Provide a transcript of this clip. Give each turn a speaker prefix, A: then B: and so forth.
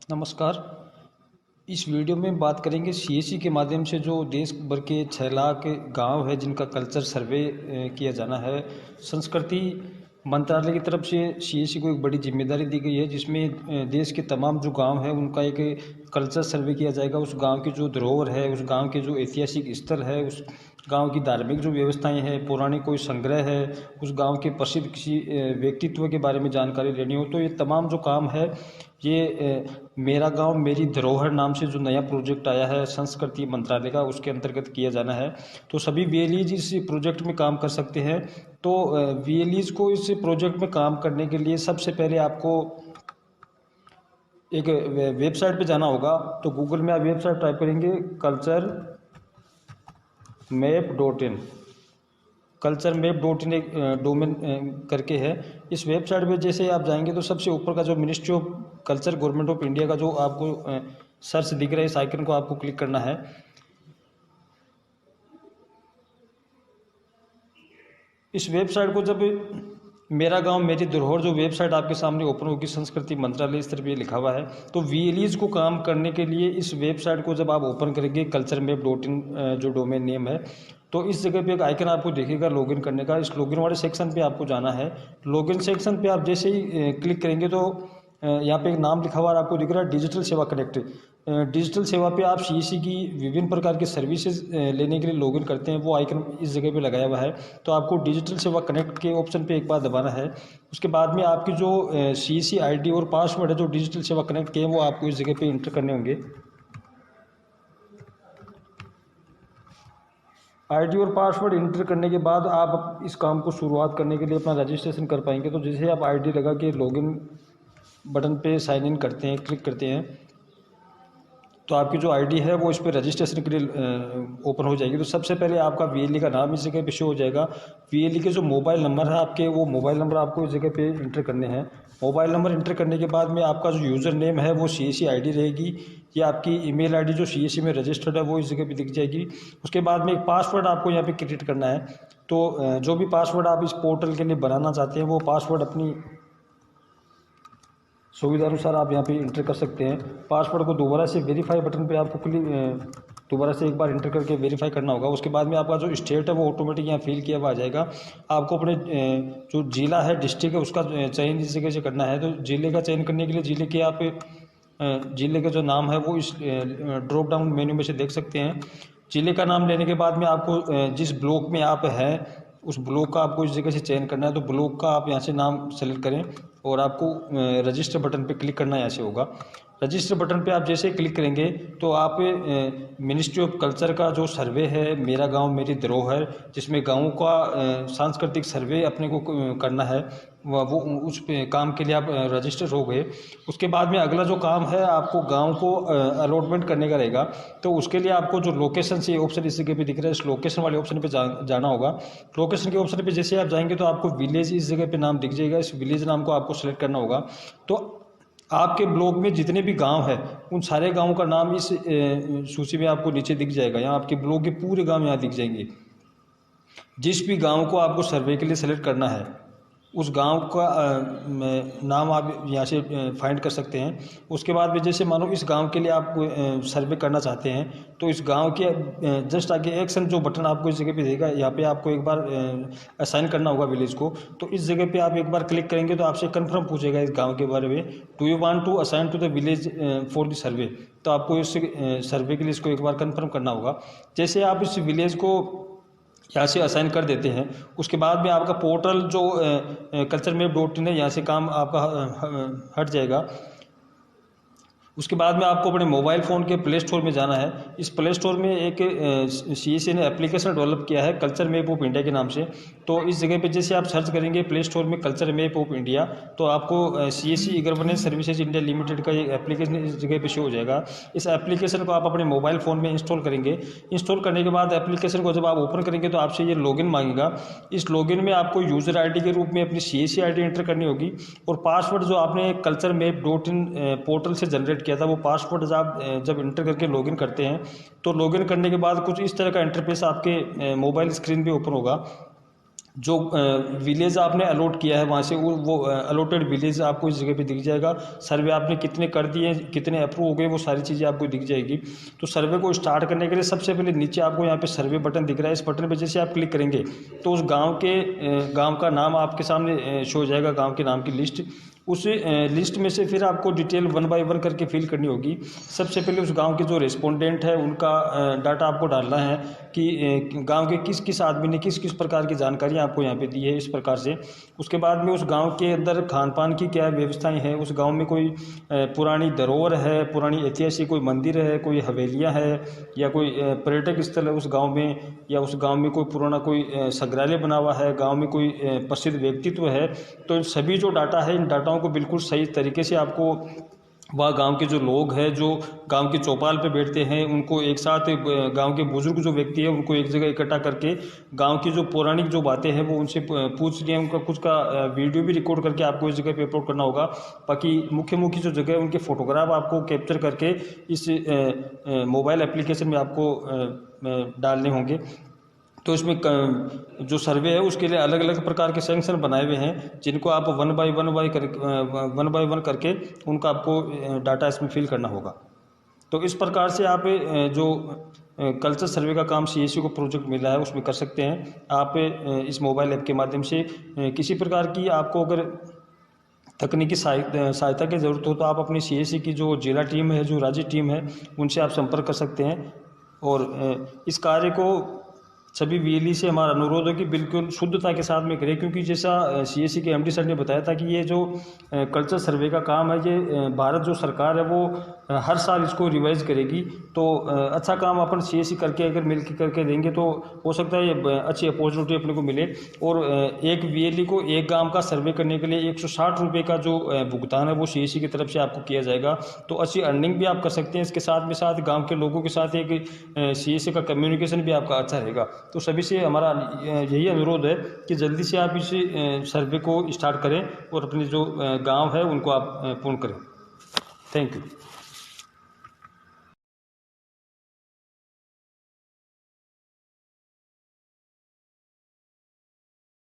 A: नमस्कार। इस वीडियो में बात करेंगे सीएससी के माध्यम से जो देश भर के 6 लाख गांव है जिनका कल्चर सर्वे किया जाना है। संस्कृति मंत्रालय की तरफ से सीएससी को एक बड़ी जिम्मेदारी दी गई है, जिसमें देश के तमाम जो गांव है उनका एक कल्चर सर्वे किया जाएगा। उस गांव की जो धरोहर है, उस गांव के जो ऐतिहासिक स्थल है, उस गांव की धार्मिक जो व्यवस्थाएं हैं, पौराणिक कोई संग्रह है, उस गांव के प्रसिद्ध किसी व्यक्तित्व के बारे में जानकारी लेनी हो, तो ये तमाम जो काम है ये मेरा गांव मेरी धरोहर नाम से जो नया प्रोजेक्ट आया है संस्कृति मंत्रालय का, उसके अंतर्गत किया जाना है। तो सभी वीएलईज इस प्रोजेक्ट में काम कर सकते हैं। तो वीएलईज को इस प्रोजेक्ट में काम करने के लिए सबसे पहले आपको एक वेबसाइट पे जाना होगा। तो गूगल में आप वेबसाइट टाइप करेंगे culturemap.in एक डोमेन करके है। इस वेबसाइट पे जैसे आप जाएंगे तो सबसे ऊपर का जो ministry of culture government of India का जो आपको सर्च दिख रहा है, इस आइकन को आपको क्लिक करना है। इस वेबसाइट को जब मेरा गांव मेरी धरोहर जो वेबसाइट आपके सामने ओपन होगी, संस्कृति मंत्रालय इस तरफ ये लिखा हुआ है। तो वीएलईज को काम करने के लिए इस वेबसाइट को जब आप ओपन करेंगे culturemap.in जो डोमेन नेम है, तो इस जगह पे एक आइकन आपको दिखेगा लॉगिन करने का। इस लॉगिन वाले सेक्शन पे आपको जाना है। लॉगिन सेक्शन पे आप जैसे ही क्लिक करेंगे तो यहाँ पे एक नाम लिखा हुआ आपको दिख रहा है डिजिटल सेवा कनेक्ट। डिजिटल सेवा पे आप सीईसी की विभिन्न प्रकार के सर्विसेज लेने के लिए लॉगिन करते हैं, वो आइकन इस जगह पे लगाया हुआ है। तो आपको डिजिटल सेवा कनेक्ट के ऑप्शन पे एक बार दबाना है। उसके बाद में आपकी जो सीईसी आईडी और पासवर्ड है जो डिजिटल सेवा कनेक्ट के हैं, वो आपको इस जगह पे इंटर करने होंगे। आईडी और पासवर्ड इंटर करने के बाद आप इस काम को शुरुआत करने के लिए अपना रजिस्ट्रेशन कर पाएंगे। तो जैसे आप आईडी लगा के लॉगिन बटन पे साइन इन करते हैं, क्लिक करते हैं, तो आपकी जो आईडी है वो इस पर रजिस्ट्रेशन के लिए ओपन हो जाएगी। तो सबसे पहले आपका वीएलई का नाम इस जगह पे शो हो जाएगा। वीएलई के जो मोबाइल नंबर है आपके, वो मोबाइल नंबर आपको इस जगह पे इंटर करने हैं। मोबाइल नंबर इंटर करने के बाद में आपका जो यूज़र नेम है वो सीएससी आईडी रहेगी, या आपकी ईमेल आईडी जो सीएससी में रजिस्टर्ड है वो इस जगह पे दिख जाएगी। उसके बाद में एक पासवर्ड आपको यहाँ पे क्रिएट करना है। तो जो भी पासवर्ड आप इस पोर्टल के लिए बनाना चाहते हैं वो पासवर्ड अपनी सुविधा अनुसार आप यहाँ पे इंटर कर सकते हैं। पासवर्ड को दोबारा से वेरीफाई बटन पे आपको दोबारा से एक बार इंटर करके वेरीफाई करना होगा। उसके बाद में आपका जो स्टेट है वो ऑटोमेटिक यहाँ फिल किया हुआ आ जाएगा। आपको अपने जो जिला है, डिस्ट्रिक्ट है, उसका चयन इस जगह से करना है। तो जिले का चयन करने के लिए जिले के आप जिले का जो नाम है वो इस ड्रॉप डाउन मेन्यू में से देख सकते हैं। जिले का नाम लेने के बाद में आपको जिस ब्लॉक में आप हैं उस ब्लॉक का आपको इस जगह से चयन करना है। तो ब्लॉक का आप यहाँ से नाम सेलेक्ट करें और आपको रजिस्टर बटन पे क्लिक करना यहाँ से होगा। रजिस्टर बटन पे आप जैसे क्लिक करेंगे तो आप मिनिस्ट्री ऑफ कल्चर का जो सर्वे है मेरा गांव मेरी धरोहर, जिसमें गाँवों का सांस्कृतिक सर्वे अपने को करना है, वो उस काम के लिए आप रजिस्टर हो गए। उसके बाद में अगला जो काम है आपको गांव को अलॉटमेंट करने का रहेगा। तो उसके लिए आपको जो लोकेशन से ऑप्शन इस जगह पे दिख रहा है, इस लोकेशन वाले ऑप्शन पे जाना होगा। लोकेशन के ऑप्शन पे जैसे आप जाएंगे तो आपको विलेज इस जगह पे नाम दिख जाएगा। इस विलेज नाम को आपको सेलेक्ट करना होगा। तो आपके ब्लॉक में जितने भी गांव हैं उन सारे गांवों का नाम इस सूची में आपको नीचे दिख जाएगा। यहाँ आपके ब्लॉक के पूरे गांव यहाँ दिख जाएंगे। जिस भी गांव को आपको सर्वे के लिए सेलेक्ट करना है उस गांव का नाम आप यहाँ से फाइंड कर सकते हैं। उसके बाद में जैसे मानो इस गांव के लिए आप सर्वे करना चाहते हैं तो इस गांव के जस्ट आगे एक्शन जो बटन आपको इस जगह पे देगा, यहाँ पे आपको एक बार असाइन करना होगा विलेज को। तो इस जगह पे आप एक बार क्लिक करेंगे तो आपसे कन्फर्म पूछेगा इस गाँव के बारे में, do you want to assign to the village for the survey. तो आपको इस सर्वे के लिए इसको एक बार कन्फर्म करना होगा। जैसे आप इस विलेज को यहाँ से असाइन कर देते हैं, उसके बाद में आपका पोर्टल जो culturemap.in है यहाँ से काम आपका हट जाएगा। उसके बाद में आपको अपने मोबाइल फ़ोन के प्ले स्टोर में जाना है। इस प्ले स्टोर में एक सीएससी ने एप्लीकेशन डेवलप किया है कल्चर मैप ऑफ इंडिया के नाम से। तो इस जगह पे जैसे आप सर्च करेंगे प्ले स्टोर में कल्चर मैप ऑफ इंडिया, तो आपको CSC e governance services India limited का एक एप्लीकेशन इस जगह पे शो हो जाएगा। इस एप्लीकेशन को आप अपने मोबाइल फ़ोन में इंस्टॉल करेंगे। इंस्टॉल करने के बाद एप्लीकेशन को जब आप ओपन करेंगे तो आपसे ये लॉगिन मांगेगा। इस लॉगिन में आपको यूज़र आईडी के रूप में अपनी सीएससी आईडी एंटर करनी होगी और पासवर्ड जो आपने culturemap.in पोर्टल से जनरेट किया था वो पासवर्ड जब इंटर करके लॉगिन करते हैं तो लॉगिन करने के बाद कुछ इस तरह का इंटरफेस आपके मोबाइल स्क्रीन पे ओपन होगा। जो विलेज आपने अलॉट किया है वहाँ से वो अलॉटेड विलेज आपको इस जगह पे दिख जाएगा। सर्वे आपने कितने कर दिए, कितने अप्रूव हो गए, वो सारी चीज़ें आपको दिख जाएगी। तो सर्वे को स्टार्ट करने के लिए सबसे पहले नीचे आपको यहाँ पे सर्वे बटन दिख रहा है। इस बटन पे जैसे आप क्लिक करेंगे तो उस गांव का नाम आपके सामने शो हो जाएगा, गांव के नाम की लिस्ट। उस लिस्ट में से फिर आपको डिटेल 1 बाय 1 करके फिल करनी होगी। सबसे पहले उस गांव के जो रेस्पोंडेंट है उनका डाटा आपको डालना है कि गांव के किस किस आदमी ने किस किस प्रकार की जानकारी आपको यहाँ पे दी है, इस प्रकार से। उसके बाद में उस गांव के अंदर खान पान की क्या व्यवस्थाएं हैं, उस गांव में कोई पुरानी धरोहर है, पुरानी ऐतिहासिक कोई मंदिर है, कोई हवेलियाँ है, या कोई पर्यटक स्थल है उस गाँव में, या उस गाँव में कोई पुराना कोई संग्रहालय बना हुआ है, गाँव में कोई प्रसिद्ध व्यक्तित्व है। तो इन सभी जो डाटा है, इन डाटाओं को बिल्कुल सही तरीके से आपको वह गांव के जो लोग हैं, जो गांव की चौपाल पे बैठते हैं, उनको एक साथ, गांव के बुजुर्ग जो व्यक्ति है उनको एक जगह इकट्ठा करके गांव की जो पौराणिक जो बातें हैं वो उनसे पूछ लिया, उनका कुछ का वीडियो भी रिकॉर्ड करके आपको इस जगह पे अपलोड करना होगा। बाकी मुख्य मुख्य जो जगह है उनके फोटोग्राफ आपको कैप्चर करके इस मोबाइल एप्लीकेशन में आपको डालने होंगे। तो इसमें जो सर्वे है उसके लिए अलग अलग प्रकार के सेक्शन बनाए हुए हैं, जिनको आप 1 बाय 1 करके उनका आपको डाटा इसमें फिल करना होगा। तो इस प्रकार से आप जो कल्चर सर्वे का काम CSC को प्रोजेक्ट मिला है उसमें कर सकते हैं। आप इस मोबाइल ऐप के माध्यम से किसी प्रकार की आपको अगर तकनीकी सहायता की ज़रूरत हो तो आप अपनी CSC की जो जिला टीम है, जो राज्य टीम है, उनसे आप संपर्क कर सकते हैं। और इस कार्य को सभी VLE से हमारा अनुरोध है कि बिल्कुल शुद्धता के साथ में करें, क्योंकि जैसा CSC के MD सर ने बताया था कि ये जो कल्चर सर्वे का काम है, ये भारत जो सरकार है वो हर साल इसको रिवाइज करेगी। तो अच्छा काम अपन CSC करके अगर मिल के करके देंगे तो हो सकता है ये अच्छी अपॉर्चुनिटी अपने को मिले। और एक VLE को एक गाँव का सर्वे करने के लिए 160 रुपये का जो भुगतान है वो CSC की तरफ से आपको किया जाएगा। तो अच्छी अर्निंग भी आप कर सकते हैं। इसके साथ में साथ गाँव के लोगों के साथ एक CSC का कम्युनिकेशन भी आपका अच्छा रहेगा। तो सभी से हमारा यही अनुरोध है कि जल्दी से आप इस सर्वे को स्टार्ट करें और अपने जो गांव है उनको आप पूर्ण करें। Thank you.